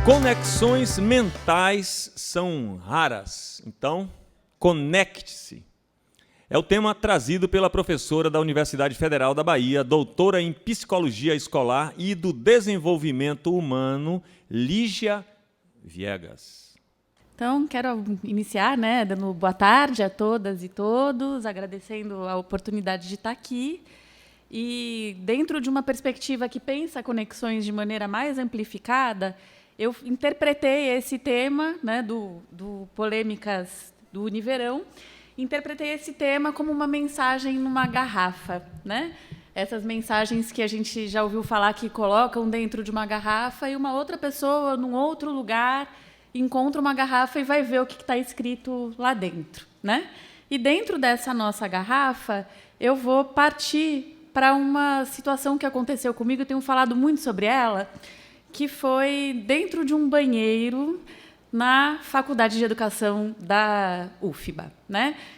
Conexões mentais são raras, então conecte-se. É o tema trazido pela professora da Universidade Federal da Bahia, doutora em Psicologia Escolar e do Desenvolvimento Humano, Lígia Viegas. Então, quero iniciar, dando boa tarde a todas e todos, agradecendo a oportunidade de estar aqui. E, dentro de uma perspectiva que pensa conexões de maneira mais amplificada, eu interpretei esse tema, do Polêmicas do Univerão, interpretei esse tema como uma mensagem numa garrafa. Essas mensagens que a gente já ouviu falar que colocam dentro de uma garrafa e uma outra pessoa, num outro lugar, encontra uma garrafa e vai ver o que está escrito lá dentro. E dentro dessa nossa garrafa, eu vou partir para uma situação que aconteceu comigo, eu tenho falado muito sobre ela, que foi dentro de um banheiro na Faculdade de Educação da UFBA.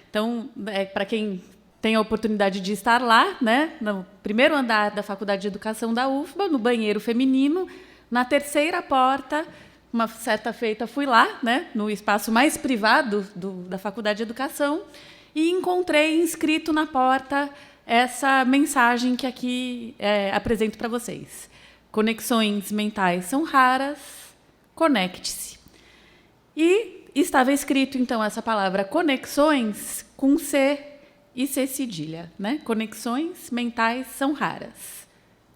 Então, para quem tem a oportunidade de estar lá, no primeiro andar da Faculdade de Educação da UFBA, no banheiro feminino, na terceira porta, uma certa feita fui lá, no espaço mais privado da Faculdade de Educação, e encontrei inscrito na porta essa mensagem que aqui apresento para vocês. Conexões mentais são raras, conecte-se. E estava escrito, então, essa palavra conexões com C e C cedilha. Conexões mentais são raras,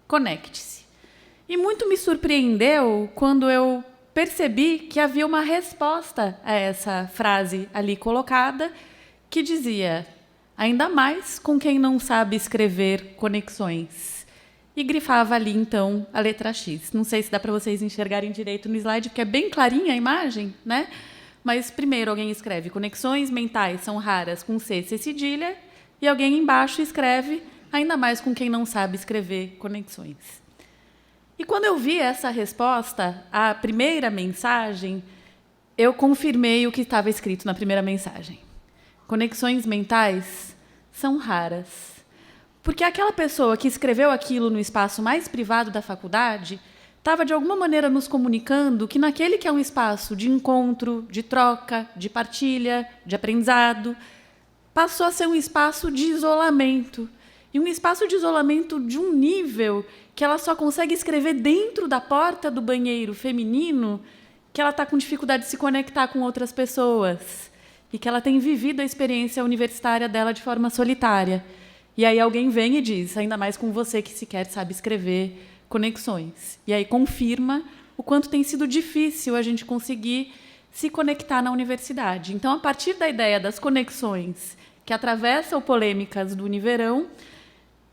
conecte-se. E muito me surpreendeu quando eu percebi que havia uma resposta a essa frase ali colocada, que dizia: ainda mais com quem não sabe escrever conexões. E grifava ali, então, a letra X. Não sei se dá para vocês enxergarem direito no slide, porque é bem clarinha a imagem, Mas, primeiro, alguém escreve conexões mentais são raras com C cedilha, e alguém embaixo escreve ainda mais com quem não sabe escrever conexões. E quando eu vi essa resposta à primeira mensagem, eu confirmei o que estava escrito na primeira mensagem. Conexões mentais são raras. Porque aquela pessoa que escreveu aquilo no espaço mais privado da faculdade estava, de alguma maneira, nos comunicando que naquele que é um espaço de encontro, de troca, de partilha, de aprendizado, passou a ser um espaço de isolamento. E um espaço de isolamento de um nível que ela só consegue escrever dentro da porta do banheiro feminino, que ela está com dificuldade de se conectar com outras pessoas e que ela tem vivido a experiência universitária dela de forma solitária. E aí alguém vem e diz, ainda mais com você que sequer sabe escrever conexões. E aí confirma o quanto tem sido difícil a gente conseguir se conectar na universidade. Então, a partir da ideia das conexões que atravessam Polêmicas do Univerão,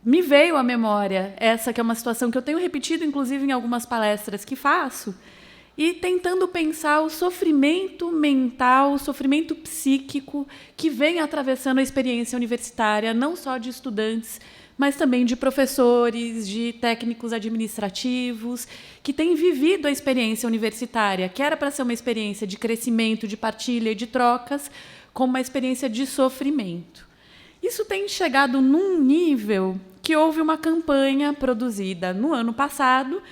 me veio à memória essa que é uma situação que eu tenho repetido, inclusive, em algumas palestras que faço, e tentando pensar o sofrimento mental, o sofrimento psíquico que vem atravessando a experiência universitária, não só de estudantes, mas também de professores, de técnicos administrativos, que têm vivido a experiência universitária, que era para ser uma experiência de crescimento, de partilha e de trocas, como uma experiência de sofrimento. Isso tem chegado num nível que houve uma campanha produzida no ano passado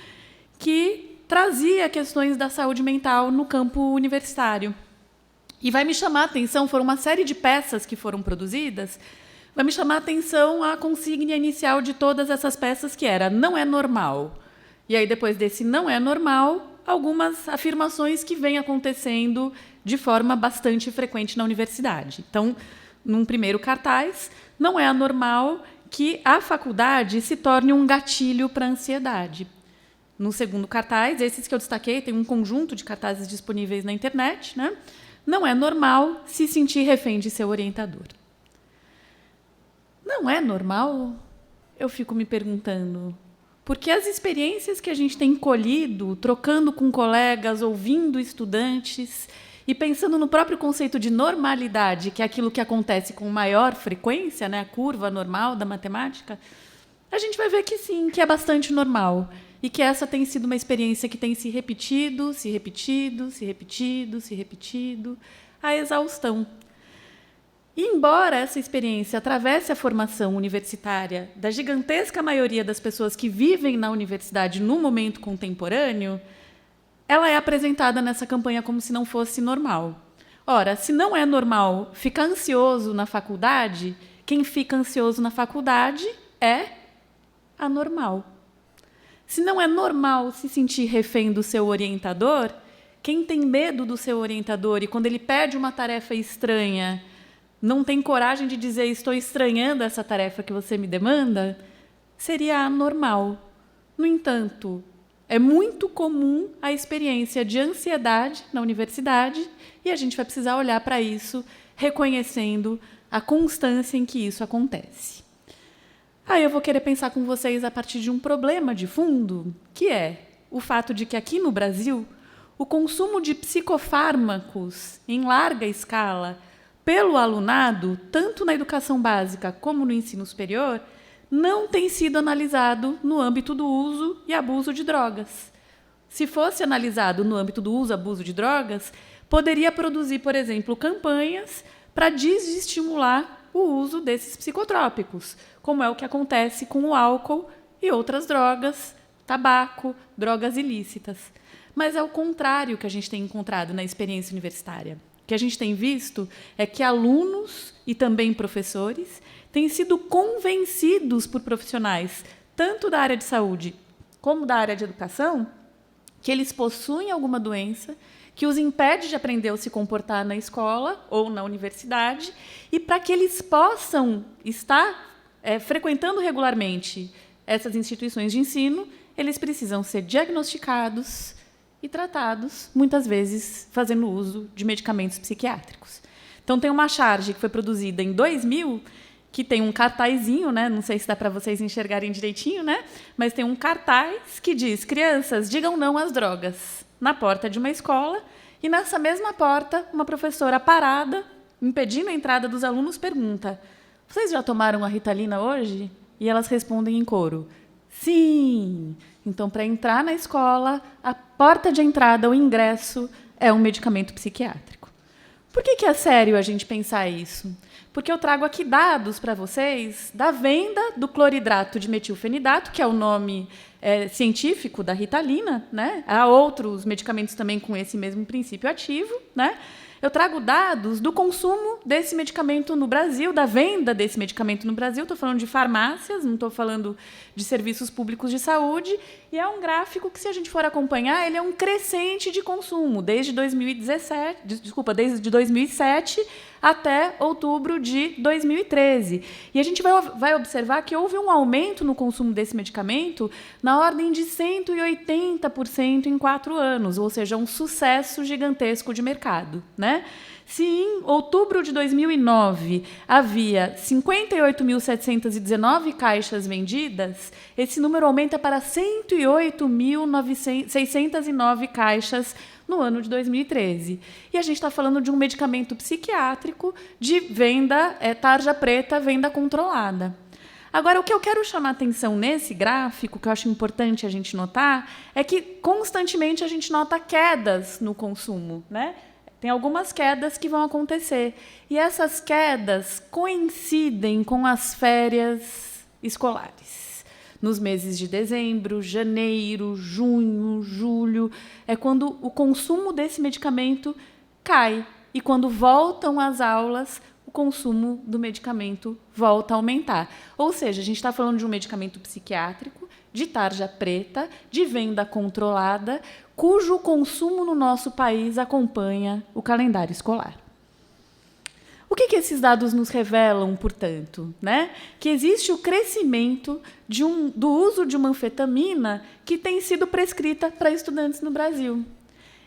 que trazia questões da saúde mental no campo universitário. E vai me chamar a atenção, foram uma série de peças que foram produzidas, vai me chamar a atenção a consigna inicial de todas essas peças, que era não é normal. E aí, depois desse não é normal, algumas afirmações que vêm acontecendo de forma bastante frequente na universidade. Então, num primeiro cartaz, não é anormal que a faculdade se torne um gatilho para a ansiedade. No segundo cartaz, esses que eu destaquei, tem um conjunto de cartazes disponíveis na internet, Não é normal se sentir refém de seu orientador. Não é normal? Eu fico me perguntando. Porque as experiências que a gente tem colhido, trocando com colegas, ouvindo estudantes e pensando no próprio conceito de normalidade, que é aquilo que acontece com maior frequência, a curva normal da matemática, a gente vai ver que sim, que é bastante normal. E que essa tem sido uma experiência que tem se repetido, à exaustão. E, embora essa experiência atravesse a formação universitária da gigantesca maioria das pessoas que vivem na universidade no momento contemporâneo, ela é apresentada nessa campanha como se não fosse normal. Ora, se não é normal ficar ansioso na faculdade, quem fica ansioso na faculdade é anormal. Se não é normal se sentir refém do seu orientador, quem tem medo do seu orientador e quando ele pede uma tarefa estranha, não tem coragem de dizer estou estranhando essa tarefa que você me demanda, seria anormal. No entanto, é muito comum a experiência de ansiedade na universidade e a gente vai precisar olhar para isso, reconhecendo a constância em que isso acontece. Aí eu vou querer pensar com vocês a partir de um problema de fundo, que é o fato de que aqui no Brasil, o consumo de psicofármacos em larga escala pelo alunado, tanto na educação básica como no ensino superior, não tem sido analisado no âmbito do uso e abuso de drogas. Se fosse analisado no âmbito do uso e abuso de drogas, poderia produzir, por exemplo, campanhas para desestimular o uso desses psicotrópicos, como é o que acontece com o álcool e outras drogas, tabaco, drogas ilícitas. Mas é o contrário que a gente tem encontrado na experiência universitária. O que a gente tem visto é que alunos e também professores têm sido convencidos por profissionais, tanto da área de saúde como da área de educação, que eles possuem alguma doença que os impede de aprender ou se comportar na escola ou na universidade, e para que eles possam estar frequentando regularmente essas instituições de ensino, eles precisam ser diagnosticados e tratados, muitas vezes fazendo uso de medicamentos psiquiátricos. Então, tem uma charge que foi produzida em 2000, que tem um cartazinho, né? Não sei se dá para vocês enxergarem direitinho, né? Mas tem um cartaz que diz: crianças, digam não às drogas, na porta de uma escola, e nessa mesma porta, uma professora parada, impedindo a entrada dos alunos, pergunta: vocês já tomaram a Ritalina hoje? E elas respondem em coro: sim. Então, para entrar na escola, a porta de entrada, o ingresso, é um medicamento psiquiátrico. Por que é sério a gente pensar isso? Porque eu trago aqui dados para vocês da venda do cloridrato de metilfenidato, que é o nome científico da Ritalina, né? Há outros medicamentos também com esse mesmo princípio ativo, né? Eu trago dados do consumo desse medicamento no Brasil, da venda desse medicamento no Brasil. Estou falando de farmácias, não estou falando de serviços públicos de saúde. E é um gráfico que, se a gente for acompanhar, ele é um crescente de consumo, desde 2007 até outubro de 2013. E a gente vai observar que houve um aumento no consumo desse medicamento na ordem de 180% em 4 anos, ou seja, um sucesso gigantesco de mercado, né? Se em outubro de 2009 havia 58.719 caixas vendidas, esse número aumenta para 108.609 caixas no ano de 2013. E a gente está falando de um medicamento psiquiátrico de venda, tarja preta, venda controlada. Agora, o que eu quero chamar a atenção nesse gráfico, que eu acho importante a gente notar, é que constantemente a gente nota quedas no consumo, né? Tem algumas quedas que vão acontecer. E essas quedas coincidem com as férias escolares. Nos meses de dezembro, janeiro, junho, julho, é quando o consumo desse medicamento cai. E quando voltam às aulas, o consumo do medicamento volta a aumentar. Ou seja, a gente está falando de um medicamento psiquiátrico, de tarja preta, de venda controlada, cujo consumo no nosso país acompanha o calendário escolar. O que esses dados nos revelam, portanto? Né? Que existe o crescimento do uso de uma anfetamina que tem sido prescrita para estudantes no Brasil.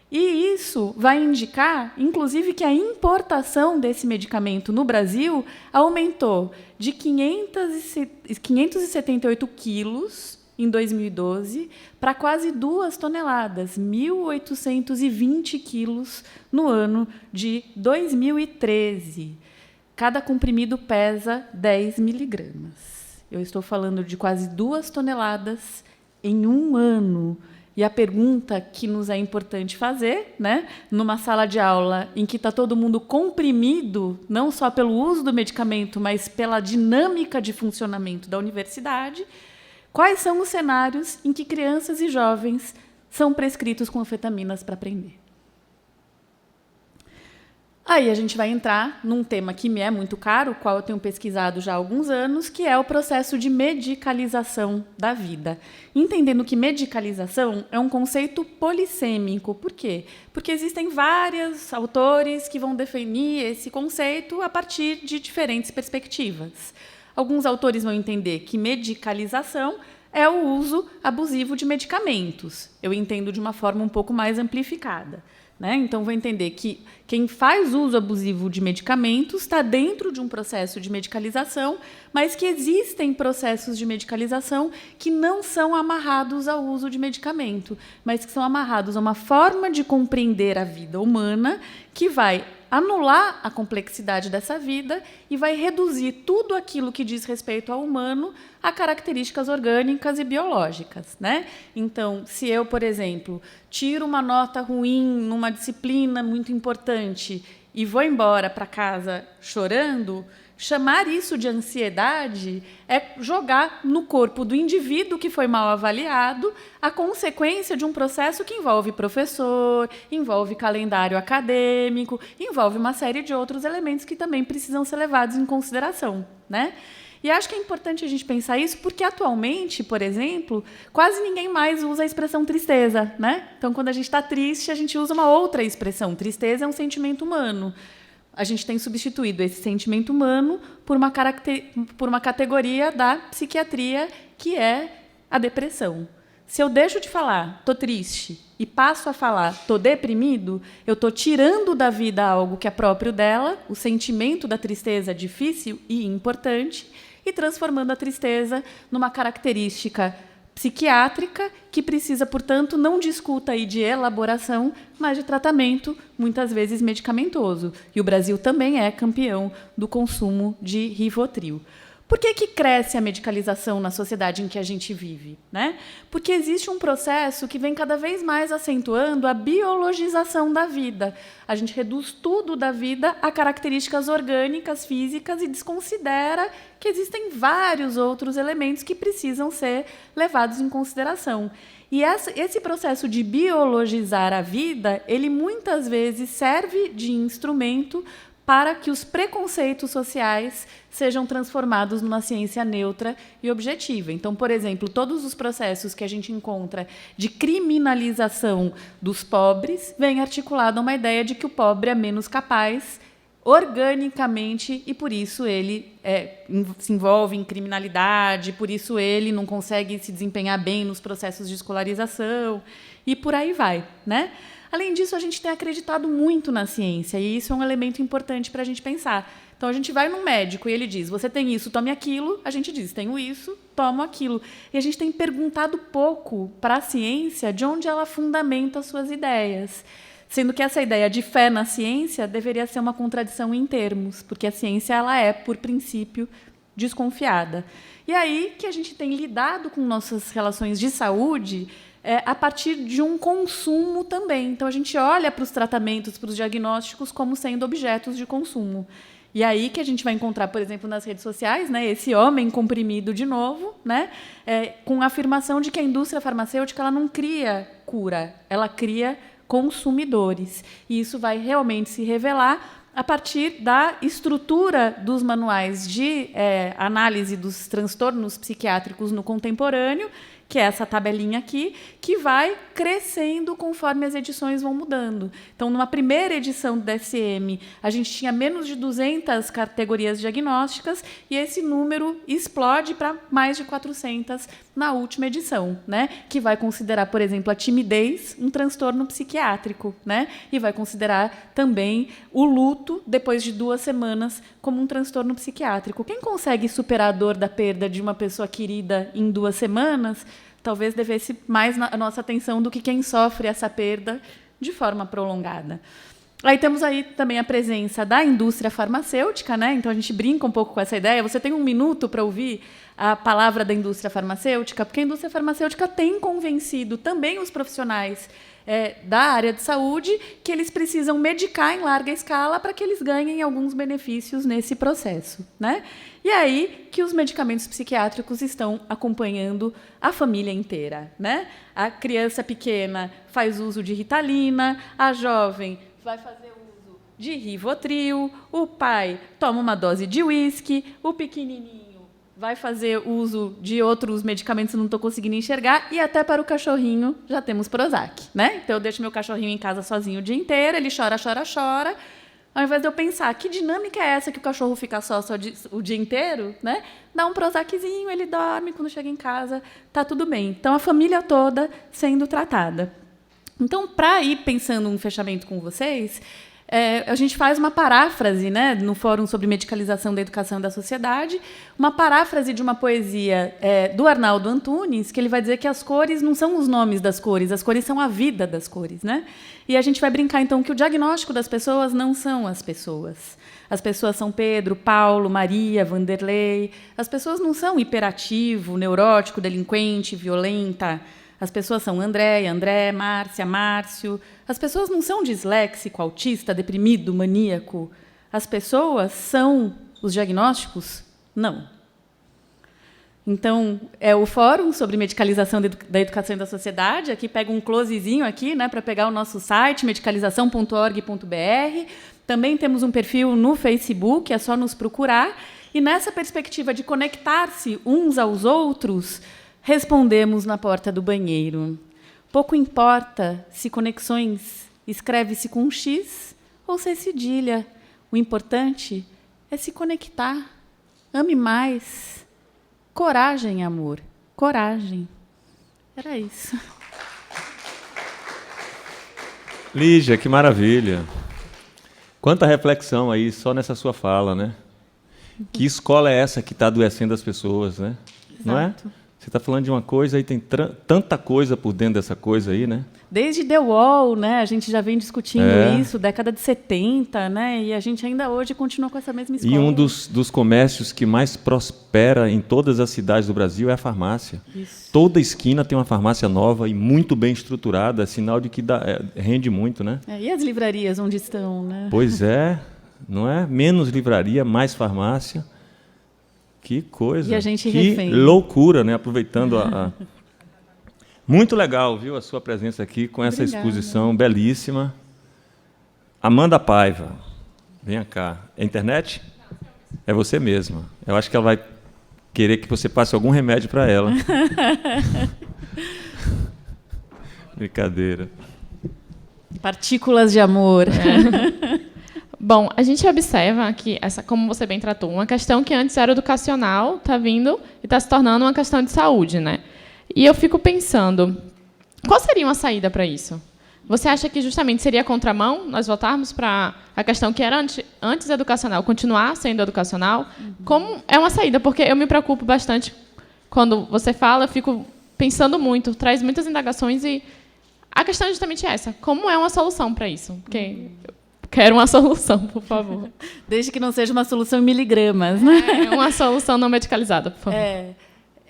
E isso vai indicar, inclusive, que a importação desse medicamento no Brasil aumentou de 578 quilos em 2012 para quase 2 toneladas, 1.820 quilos no ano de 2013. Cada comprimido pesa 10 miligramas. Eu estou falando de quase 2 toneladas em um ano. E a pergunta que nos é importante fazer, né, numa sala de aula em que está todo mundo comprimido, não só pelo uso do medicamento, mas pela dinâmica de funcionamento da universidade, quais são os cenários em que crianças e jovens são prescritos com anfetaminas para prender. Aí a gente vai entrar num tema que me é muito caro, o qual eu tenho pesquisado já há alguns anos, que é o processo de medicalização da vida. Entendendo que medicalização é um conceito polissêmico. Por quê? Porque existem vários autores que vão definir esse conceito a partir de diferentes perspectivas. Alguns autores vão entender que medicalização é o uso abusivo de medicamentos. Eu entendo de uma forma um pouco mais amplificada. Então, vou entender que quem faz uso abusivo de medicamentos está dentro de um processo de medicalização, mas que existem processos de medicalização que não são amarrados ao uso de medicamento, mas que são amarrados a uma forma de compreender a vida humana que vai anular a complexidade dessa vida e vai reduzir tudo aquilo que diz respeito ao humano a características orgânicas e biológicas. Então, se eu, por exemplo, tiro uma nota ruim numa disciplina muito importante e vou embora para casa chorando, chamar isso de ansiedade é jogar no corpo do indivíduo que foi mal avaliado a consequência de um processo que envolve professor, envolve calendário acadêmico, envolve uma série de outros elementos que também precisam ser levados em consideração. E acho que é importante a gente pensar isso porque, atualmente, por exemplo, quase ninguém mais usa a expressão tristeza. Então, quando a gente está triste, a gente usa uma outra expressão. Tristeza é um sentimento humano. A gente tem substituído esse sentimento humano por uma categoria da psiquiatria, que é a depressão. Se eu deixo de falar, estou triste, e passo a falar, estou deprimido, eu estou tirando da vida algo que é próprio dela, o sentimento da tristeza difícil e importante, e transformando a tristeza numa característica psiquiátrica que precisa, portanto, não de escuta e de elaboração, mas de tratamento, muitas vezes medicamentoso. E o Brasil também é campeão do consumo de Rivotril. Por que cresce a medicalização na sociedade em que a gente vive? Porque existe um processo que vem cada vez mais acentuando a biologização da vida. A gente reduz tudo da vida a características orgânicas, físicas, e desconsidera que existem vários outros elementos que precisam ser levados em consideração. E esse processo de biologizar a vida, ele muitas vezes serve de instrumento para que os preconceitos sociais sejam transformados numa ciência neutra e objetiva. Então, por exemplo, todos os processos que a gente encontra de criminalização dos pobres vêm articulado a uma ideia de que o pobre é menos capaz organicamente e, por isso, ele se envolve em criminalidade, por isso ele não consegue se desempenhar bem nos processos de escolarização e por aí vai. Além disso, a gente tem acreditado muito na ciência, e isso é um elemento importante para a gente pensar. Então, a gente vai num médico e ele diz, você tem isso, tome aquilo. A gente diz, tenho isso, tomo aquilo. E a gente tem perguntado pouco para a ciência de onde ela fundamenta as suas ideias. Sendo que essa ideia de fé na ciência deveria ser uma contradição em termos, porque a ciência ela é, por princípio, desconfiada. E aí que a gente tem lidado com nossas relações de saúde a partir de um consumo também. Então, a gente olha para os tratamentos, para os diagnósticos, como sendo objetos de consumo. E aí que a gente vai encontrar, por exemplo, nas redes sociais, esse homem comprimido de novo, com a afirmação de que a indústria farmacêutica ela não cria cura, ela cria consumidores. E isso vai realmente se revelar a partir da estrutura dos manuais de análise dos transtornos psiquiátricos no contemporâneo, que é essa tabelinha aqui, que vai crescendo conforme as edições vão mudando. Então, numa primeira edição do DSM, a gente tinha menos de 200 categorias diagnósticas e esse número explode para mais de 400 na última edição, que vai considerar, por exemplo, a timidez um transtorno psiquiátrico, e vai considerar também o luto depois de 2 semanas como um transtorno psiquiátrico. Quem consegue superar a dor da perda de uma pessoa querida em 2 semanas talvez devesse mais a nossa atenção do que quem sofre essa perda de forma prolongada. Aí temos aí também a presença da indústria farmacêutica, né? Então a gente brinca um pouco com essa ideia. Você tem um minuto para ouvir a palavra da indústria farmacêutica, porque a indústria farmacêutica tem convencido também os profissionais da área de saúde que eles precisam medicar em larga escala para que eles ganhem alguns benefícios nesse processo, né? E aí que os medicamentos psiquiátricos estão acompanhando a família inteira, né? A criança pequena faz uso de Ritalina, a jovem vai fazer uso de Rivotril, o pai toma uma dose de uísque, o pequenininho vai fazer uso de outros medicamentos que não estou conseguindo enxergar, e até para o cachorrinho já temos Prozac, né? Então eu deixo meu cachorrinho em casa sozinho o dia inteiro, ele chora, chora, chora. Ao invés de eu pensar, que dinâmica é essa que o cachorro fica só o dia inteiro, né? Dá um Prozaczinho, ele dorme, quando chega em casa, tá tudo bem. Então a família toda sendo tratada. Então, para ir pensando um fechamento com vocês, a gente faz uma paráfrase, né, no Fórum sobre Medicalização da Educação e da Sociedade, uma paráfrase de uma poesia do Arnaldo Antunes, que ele vai dizer que as cores não são os nomes das cores, as cores são a vida das cores, né? E a gente vai brincar, então, que o diagnóstico das pessoas não são as pessoas. As pessoas são Pedro, Paulo, Maria, Vanderlei. As pessoas não são hiperativo, neurótico, delinquente, violenta. As pessoas são André, Márcia, Márcio. As pessoas não são disléxico, autista, deprimido, maníaco. As pessoas são os diagnósticos? Não. Então, é o Fórum sobre Medicalização da Educação e da Sociedade. Aqui pega um closezinho aqui, né, para pegar o nosso site, medicalização.org.br. Também temos um perfil no Facebook, é só nos procurar. E nessa perspectiva de conectar-se uns aos outros, respondemos na porta do banheiro. Pouco importa se conexões escreve-se com um X ou se é cedilha. O importante é se conectar. Ame mais. Coragem, amor. Coragem. Era isso. Lígia, que maravilha. Quanta reflexão aí só nessa sua fala, né? Que escola é essa que está adoecendo as pessoas, né? Exato. Não é? Você está falando de uma coisa e tem tanta coisa por dentro dessa coisa aí, né? Desde The Wall, né? A gente já vem discutindo isso, década de 70, né? E a gente ainda hoje continua com essa mesma escola. E um dos comércios que mais prospera em todas as cidades do Brasil é a farmácia. Isso. Toda esquina tem uma farmácia nova e muito bem estruturada, é sinal de que rende muito, né? E as livrarias onde estão, né? Pois é, não é? Menos livraria, mais farmácia. Que coisa, e a gente que refém. Loucura, né? Aproveitando Muito legal, viu, a sua presença aqui com essa exposição belíssima. Amanda Paiva, venha cá. É internet? É você mesma. Eu acho que ela vai querer que você passe algum remédio para ela. Brincadeira. Partículas de amor. Bom, a gente observa que, como você bem tratou, uma questão que antes era educacional está vindo e está se tornando uma questão de saúde, né? E eu fico pensando, qual seria uma saída para isso? Você acha que justamente seria contramão nós voltarmos para a questão que era antes educacional, continuar sendo educacional? Como é uma saída? Porque eu me preocupo bastante quando você fala, eu fico pensando muito, traz muitas indagações e a questão é justamente essa. Como é uma solução para isso? Porque quero uma solução, por favor. Desde que não seja uma solução em miligramas, né? Uma solução não medicalizada, por favor.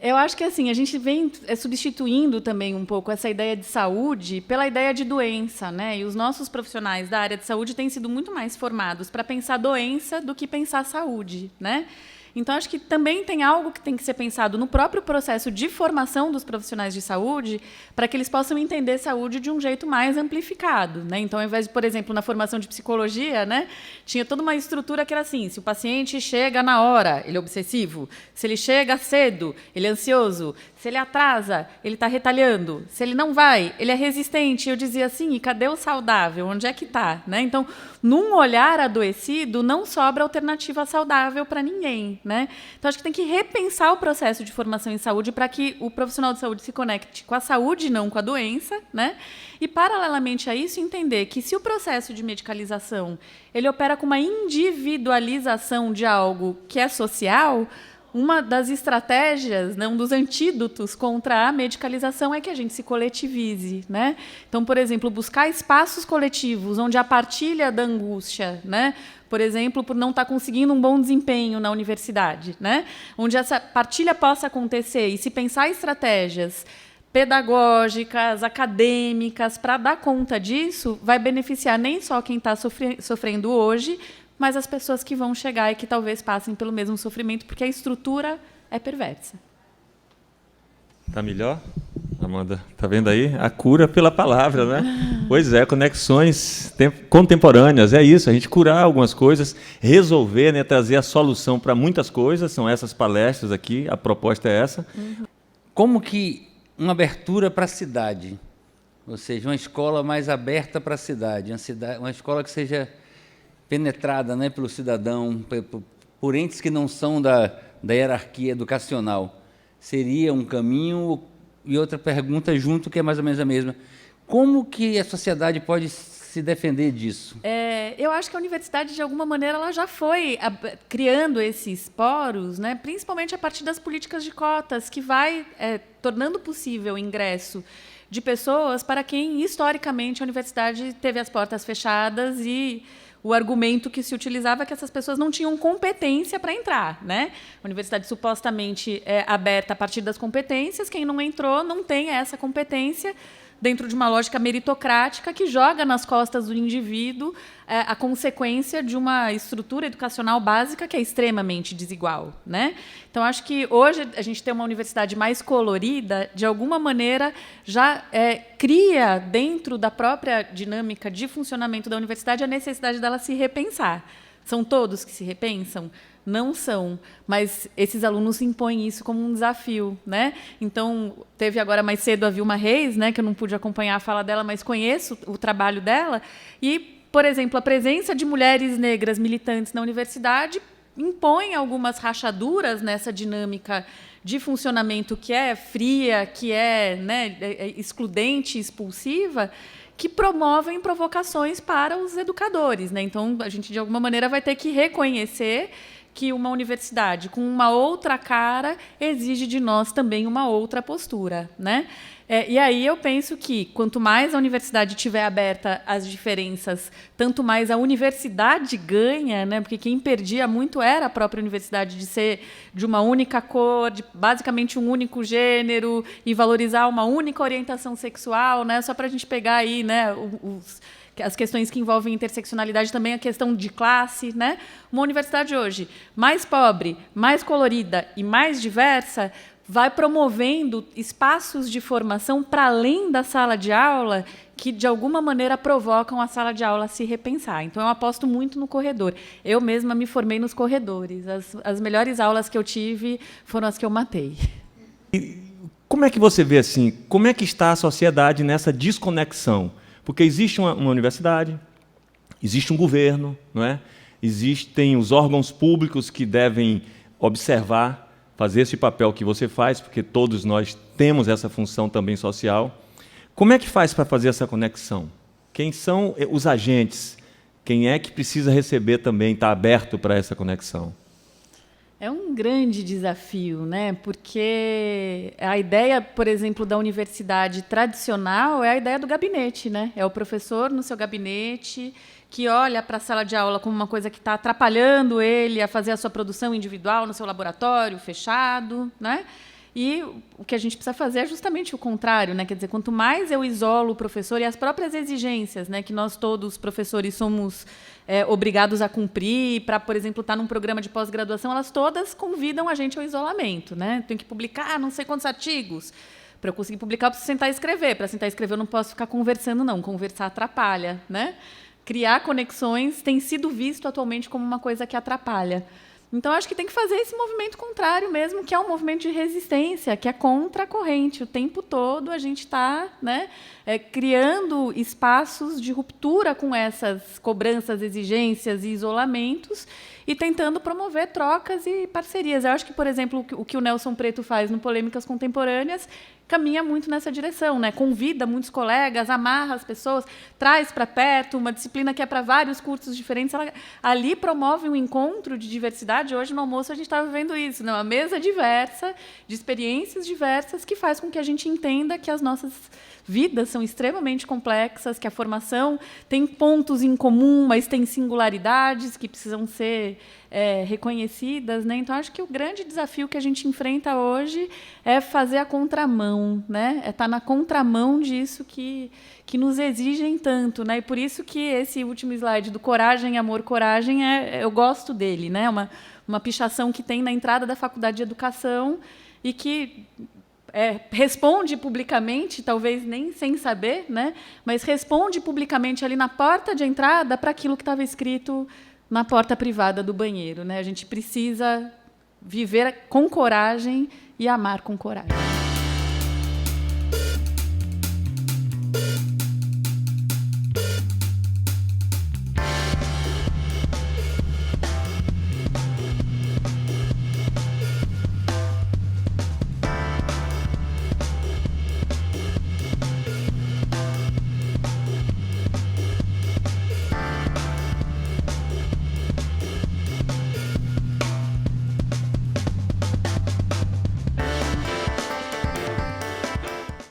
Eu acho que assim, a gente vem substituindo também um pouco essa ideia de saúde pela ideia de doença, né? E os nossos profissionais da área de saúde têm sido muito mais formados para pensar doença do que pensar saúde, né? Então, acho que também tem algo que tem que ser pensado no próprio processo de formação dos profissionais de saúde para que eles possam entender saúde de um jeito mais amplificado, né? Então, ao invés de, por exemplo, na formação de psicologia, né, tinha toda uma estrutura que era assim, se o paciente chega na hora, ele é obsessivo. Se ele chega cedo, ele é ansioso. Se ele atrasa, ele está retalhando. Se ele não vai, ele é resistente. Eu dizia assim, e cadê o saudável? Onde é que está? Né? Então, num olhar adoecido, não sobra alternativa saudável para ninguém. Né? Então, acho que tem que repensar o processo de formação em saúde para que o profissional de saúde se conecte com a saúde e não com a doença. Né? E, paralelamente a isso, entender que se o processo de medicalização ele opera com uma individualização de algo que é social, uma das estratégias, né, um dos antídotos contra a medicalização é que a gente se coletivize, né? Então, por exemplo, buscar espaços coletivos onde a partilha da angústia, né, por exemplo, por não estar conseguindo um bom desempenho na universidade, né, onde essa partilha possa acontecer e se pensar estratégias pedagógicas, acadêmicas, para dar conta disso, vai beneficiar nem só quem está sofrendo hoje, mas as pessoas que vão chegar e que talvez passem pelo mesmo sofrimento, porque a estrutura é perversa. Tá melhor? Amanda, tá vendo aí? A cura pela palavra, né? Pois é, conexões contemporâneas, é isso, a gente curar algumas coisas, resolver, né, trazer a solução para muitas coisas, são essas palestras aqui, a proposta é essa. Como que uma abertura para a cidade, ou seja, uma escola mais aberta para a cidade, uma escola que seja penetrada, né, pelo cidadão, por entes que não são da hierarquia educacional, seria um caminho? E outra pergunta junto, que é mais ou menos a mesma. Como que a sociedade pode se defender disso? Eu acho que a universidade, de alguma maneira, ela já foi criando esses poros, né, principalmente a partir das políticas de cotas, que vai tornando possível o ingresso de pessoas para quem, historicamente, a universidade teve as portas fechadas e o argumento que se utilizava é que essas pessoas não tinham competência para entrar, né? A universidade supostamente é aberta a partir das competências, quem não entrou não tem essa competência, dentro de uma lógica meritocrática que joga nas costas do indivíduo a consequência de uma estrutura educacional básica que é extremamente desigual, né? Então, acho que hoje a gente tem uma universidade mais colorida, de alguma maneira, já cria, dentro da própria dinâmica de funcionamento da universidade, a necessidade dela se repensar. São todos que se repensam? Não são, mas esses alunos impõem isso como um desafio, né? Então, teve agora mais cedo a Vilma Reis, né, que eu não pude acompanhar a fala dela, mas conheço o trabalho dela, e, por exemplo, a presença de mulheres negras militantes na universidade impõe algumas rachaduras nessa dinâmica de funcionamento que é fria, que é, né, excludente, expulsiva, que promovem provocações para os educadores, né? Então, a gente, de alguma maneira, vai ter que reconhecer que uma universidade com uma outra cara exige de nós também uma outra postura, né? E aí eu penso que, quanto mais a universidade estiver aberta às diferenças, tanto mais a universidade ganha, né? Porque quem perdia muito era a própria universidade, de ser de uma única cor, de basicamente um único gênero, e valorizar uma única orientação sexual, né? Só para a gente pegar aí, né, as questões que envolvem interseccionalidade, também a questão de classe, né? Uma universidade hoje mais pobre, mais colorida e mais diversa vai promovendo espaços de formação para além da sala de aula que, de alguma maneira, provocam a sala de aula a se repensar. Então, eu aposto muito no corredor. Eu mesma me formei nos corredores. As melhores aulas que eu tive foram as que eu matei. E como é que você vê assim? Como é que está a sociedade nessa desconexão? Porque existe uma universidade, existe um governo, não é? Existem os órgãos públicos que devem observar, fazer esse papel que você faz, porque todos nós temos essa função também social. Como é que faz para fazer essa conexão? Quem são os agentes? Quem é que precisa receber também, está aberto para essa conexão? É um grande desafio, né? Porque a ideia, por exemplo, da universidade tradicional é a ideia do gabinete, né? É o professor no seu gabinete que olha para a sala de aula como uma coisa que está atrapalhando ele a fazer a sua produção individual no seu laboratório fechado, né? E o que a gente precisa fazer é justamente o contrário, né? Quer dizer, quanto mais eu isolo o professor e as próprias exigências, né, que nós todos, professores, somos obrigados a cumprir para, por exemplo, estar num programa de pós-graduação, elas todas convidam a gente ao isolamento, né? Tenho que publicar não sei quantos artigos. Para eu conseguir publicar, eu preciso sentar e escrever. Para sentar e escrever, eu não posso ficar conversando, não. Conversar atrapalha, né? Criar conexões tem sido visto atualmente como uma coisa que atrapalha. Então, acho que tem que fazer esse movimento contrário mesmo, que é um movimento de resistência, que é contra a corrente. O tempo todo a gente está, né, criando espaços de ruptura com essas cobranças, exigências e isolamentos e tentando promover trocas e parcerias. Eu acho que, por exemplo, o que o Nelson Preto faz no Polêmicas Contemporâneas caminha muito nessa direção, né? Convida muitos colegas, amarra as pessoas, traz para perto uma disciplina que é para vários cursos diferentes. Ela, ali promove um encontro de diversidade. Hoje, no almoço, a gente estava vendo isso, né? Uma mesa diversa, de experiências diversas, que faz com que a gente entenda que as nossas vidas são extremamente complexas, que a formação tem pontos em comum, mas tem singularidades que precisam ser reconhecidas, né? Então, acho que o grande desafio que a gente enfrenta hoje é fazer a contramão, né? É estar na contramão disso que nos exigem tanto, né? E por isso que esse último slide do coragem, amor, coragem, eu gosto dele, né? Uma pichação que tem na entrada da Faculdade de Educação e que responde publicamente, talvez nem sem saber, né? Mas responde publicamente ali na porta de entrada para aquilo que estava escrito na porta privada do banheiro, né? A gente precisa viver com coragem e amar com coragem.